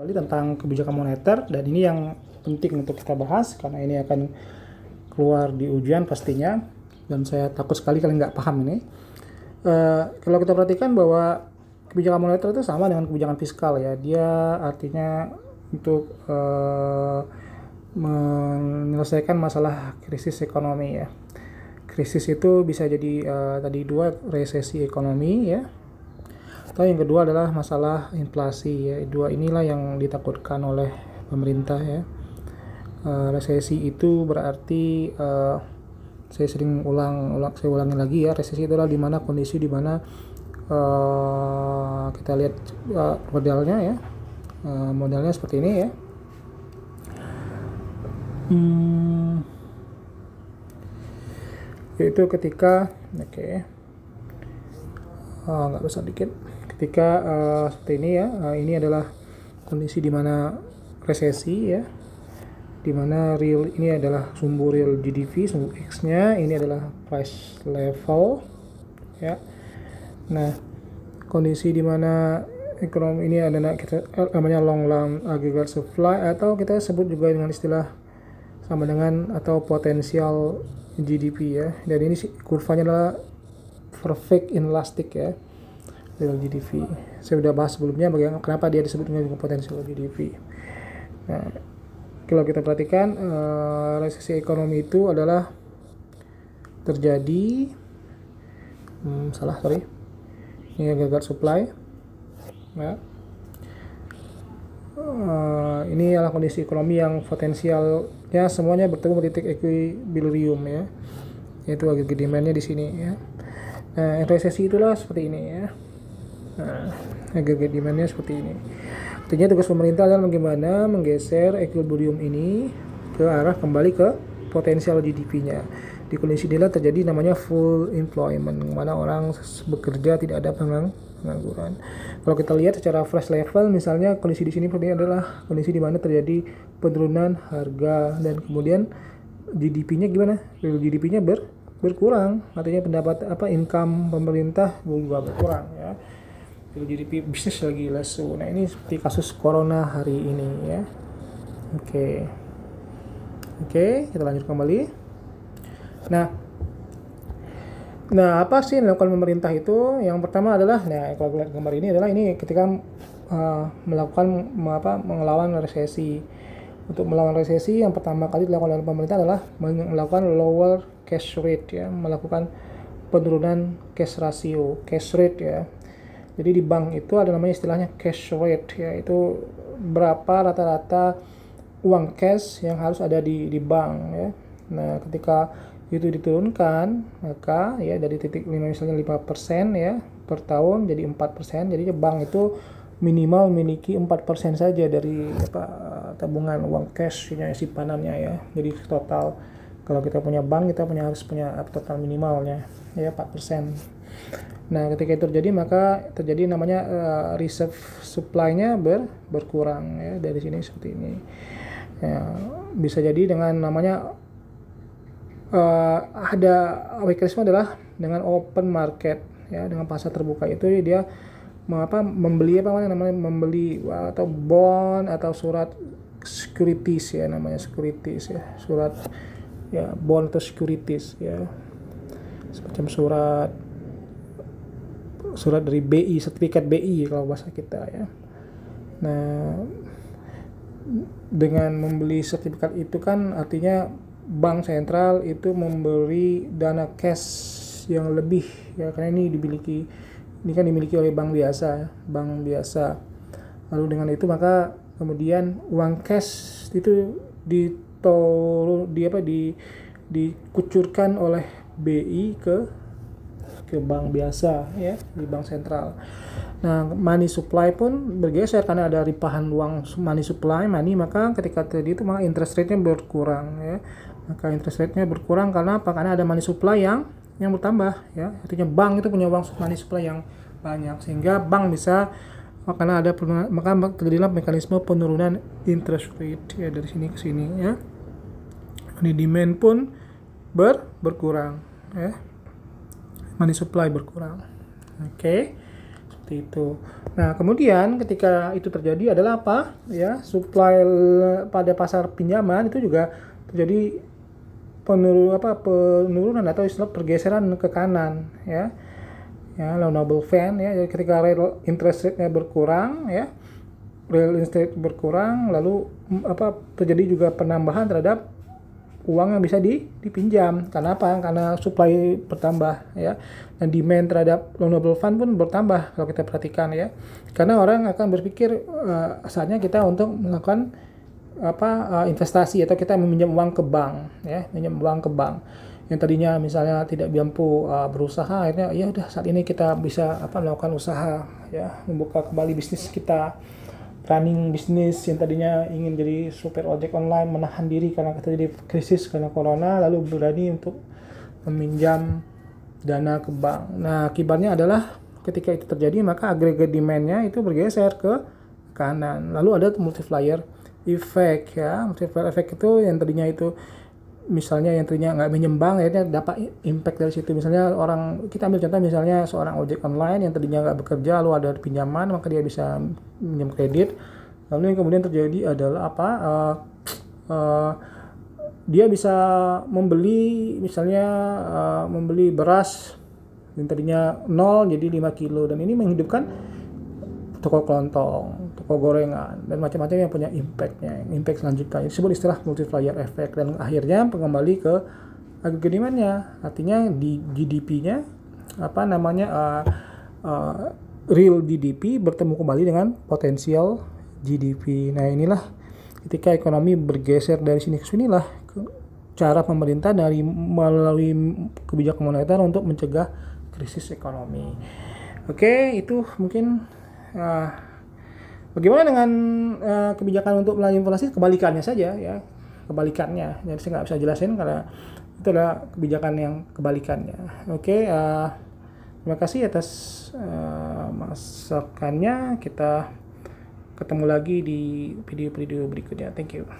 Kembali tentang kebijakan moneter, dan ini yang penting untuk kita bahas karena ini akan keluar di ujian pastinya, dan saya takut sekali kalian nggak paham ini. Kalau kita perhatikan bahwa kebijakan moneter itu sama dengan kebijakan fiskal ya, dia artinya untuk menyelesaikan masalah krisis ekonomi ya. Krisis itu bisa jadi tadi dua, resesi ekonomi ya, atau yang kedua adalah masalah inflasi ya. Dua inilah yang ditakutkan oleh pemerintah ya. Resesi itu berarti saya ulangi lagi ya, resesi itu adalah dimana kondisi dimana kita lihat modelnya ya, modelnya seperti ini ya. Yaitu ketika nggak besar dikit, ketika seperti ini ya, ini adalah kondisi dimana resesi ya, dimana real ini adalah sumbu real GDP, sumbu X nya ini adalah price level ya. Nah, kondisi dimana ekonomi ini adalah kita namanya long run aggregate supply, atau kita sebut juga dengan istilah sama dengan atau potensial GDP ya. Dan ini kurvanya adalah perfect inelastic ya, real GDP. Saya sudah bahas sebelumnya bagaimana kenapa dia disebut dengan potensial GDP. Nah, kalau kita perhatikan resesi ekonomi itu adalah terjadi ini aggregate supply ya. Ini adalah kondisi ekonomi yang potensialnya semuanya bertemu di titik equilibrium ya, yaitu aggregate demand-nya di sini ya. Nah, resesi itulah seperti ini ya. Nah, aggregate demand-nya seperti ini. Artinya tugas pemerintah adalah bagaimana menggeser equilibrium ini ke arah kembali ke potensial GDP-nya. Di kondisi inilah terjadi namanya full employment, mana orang bekerja tidak ada pengangguran. Kalau kita lihat secara fresh level, misalnya kondisi di sini adalah kondisi di mana terjadi penurunan harga, dan kemudian GDP-nya gimana? GDP-nya berkurang, artinya income pemerintah juga berkurang ya. GDP bisnis lagi lesu. Nah, ini seperti kasus corona hari ini ya. Oke, kita lanjut kembali. Nah, apa sih yang dilakukan pemerintah itu? Yang pertama adalah, nah kalau lihat gambar ini adalah ini ketika melawan resesi. Untuk melawan resesi, yang pertama kali dilakukan oleh pemerintah adalah melakukan lower cash rate ya, melakukan penurunan cash ratio, cash rate ya. Jadi di bank itu ada namanya istilahnya cash rate ya, itu berapa rata-rata uang cash yang harus ada di bank ya. Nah, ketika itu diturunkan, maka ya dari titik 5 misalnya 5% ya per tahun jadi 4%. Jadi bank itu minimal memiliki 4% saja dari tabungan uang cash simpanannya ya. Jadi total kalau kita punya bank, kita harus punya total minimalnya ya 4%. Nah, ketika itu terjadi, maka terjadi namanya reserve supply-nya berkurang ya, dari sini seperti ini ya. Bisa jadi dengan namanya ada mekanisme adalah dengan open market ya, dengan pasar terbuka itu dia membeli atau bond atau surat securities ya, namanya securities ya, surat ya, bond atau securities ya, semacam surat dari BI, sertifikat BI kalau bahasa kita ya. Nah, dengan membeli sertifikat itu kan artinya bank sentral itu memberi dana cash yang lebih ya, karena ini dimiliki oleh bank biasa. Lalu dengan itu maka kemudian uang cash itu dikucurkan oleh BI ke bank biasa ya, di bank sentral. Nah, money supply pun bergeser karena ada limpahan uang money, maka ketika terjadi itu maka interest rate-nya berkurang ya. Maka interest rate-nya berkurang karena apa? Karena ada money supply yang bertambah ya. Artinya bank itu punya uang money supply yang banyak, sehingga bank bisa, karena ada maka terjadilah mekanisme penurunan interest rate ya, dari sini ke sini ya. Ini demand pun berkurang ya. Money supply berkurang. Oke. seperti itu. Nah, kemudian ketika itu terjadi adalah apa? Ya, supply pada pasar pinjaman itu juga terjadi penurunan atau istilah pergeseran ke kanan, ya. Ya, loanable fan ya. Jadi ketika real interest rate-nya berkurang, ya. Real interest rate berkurang, lalu terjadi juga penambahan terhadap uang yang bisa dipinjam. Karena apa? Karena supply bertambah, ya, dan demand terhadap loanable fund pun bertambah kalau kita perhatikan, ya. Karena orang akan berpikir saatnya kita untuk melakukan investasi atau kita meminjam uang ke bank, ya, minjam uang ke bank. Yang tadinya misalnya tidak mampu berusaha, akhirnya ya udah saat ini kita bisa melakukan usaha, ya, membuka kembali bisnis kita. Running bisnis yang tadinya ingin jadi supir ojek online menahan diri karena terjadi krisis karena corona, lalu berani untuk meminjam dana ke bank. Nah, akibatnya adalah ketika itu terjadi maka agregat demand-nya itu bergeser ke kanan. Lalu ada multiplier effect, ya. Multiplier effect itu yang tadinya itu misalnya yang tadinya nggak minjem bank akhirnya dapat impact dari situ. Misalnya kita ambil contoh misalnya seorang ojek online yang tadinya nggak bekerja lalu ada pinjaman maka dia bisa minjem kredit. Lalu yang kemudian terjadi adalah dia bisa membeli misalnya membeli beras yang tadinya 0 jadi 5 kilo, dan ini menghidupkan toko kelontong, toko gorengan, dan macam-macam yang punya impact selanjutnya. Disebut istilah multiplier effect, dan akhirnya kembali ke agregat demand-nya. Artinya di GDP-nya real GDP bertemu kembali dengan potensial GDP. Nah, inilah ketika ekonomi bergeser dari sini ke sinilah cara pemerintah melalui kebijakan moneter untuk mencegah krisis ekonomi. Oke, itu mungkin bagaimana dengan kebijakan untuk melalui inflasi? Kebalikannya saja, ya, kebalikannya. Jadi saya nggak bisa jelasin karena itu adalah kebijakan yang kebalikannya. Oke, terima kasih atas masukannya. Kita ketemu lagi di video-video berikutnya. Thank you.